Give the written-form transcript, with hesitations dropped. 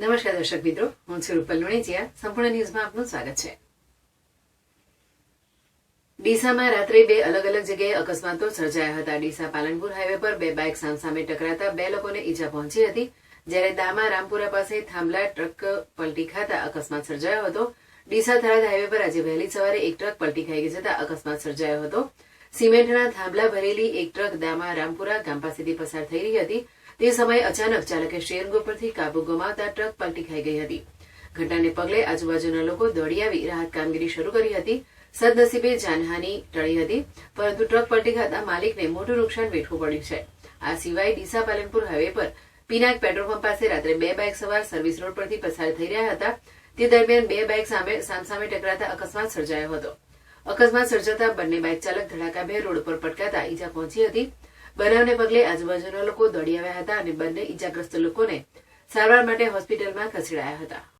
નમસ્કાર દર્શક મિત્રો, હું છું રૂપલ લુણીચિયા. સંપૂર્ણ ન્યૂઝમાં આપનું સ્વાગત છે. ડીસામાં રાત્રે બે અલગ અલગ જગ્યાએ અકસ્માતો સર્જાયા હતા. ડીસા પાલનપુર હાઈવે પર બે બાઇક સામસામે ટકરાતા બે લોકોને ઈજા પહોંચી હતી, જ્યારે દામા રામપુરા પાસે થાંભલા ટ્રક પલટી ખાતા અકસ્માત સર્જાયો હતો. ડીસા થરાદ હાઈવે પર આજે વહેલી સવારે એક ટ્રક પલટી ખાઈ જતા અકસ્માત સર્જાયો હતો. સિમેન્ટના થાંભલા ભરેલી એક ટ્રક દામા રામપુરા ગામ પાસેથી પસાર થઈ રહી હતી. તે સમયે અચાનક ચાલકે સ્ટીયરિંગ ઉપરથી કાબુ ગુમાવતા ટ્રક પલટી ખાઈ ગઈ હતી. ઘટનાને પગલે આજુબાજુના લોકો દોડી આવી રાહત કામગીરી શરૂ કરી હતી. સદનસીબે જાનહાની ટળી હતી, પરંતુ ટ્રક પલટી ખાતા માલિકને મોટું નુકસાન વેઠવું પડ્યું છે. આ સિવાય ડીસા પાલનપુર હાઈવે પર પિનાક પેટ્રોલ પંપ પાસે રાત્રે બે બાઇક સવાર સર્વિસ રોડ પરથી પસાર થઈ રહ્યા હતા. તે દરમિયાન બે બાઇક સામસામે ટકરાતા અકસ્માત સર્જાયો હતો. અકસ્માત સર્જાતા બંને બાઇક ચાલક ધડાકાભેર રોડ પર પટકાતા ઈજા પહોંચી હતી. બનાવને પગલે આજુબાજુના લોકો દોડી આવ્યા હતા અને બંને ઈજાગ્રસ્ત લોકોને સારવાર માટે હોસ્પિટલમાં ખસેડાયા હતા.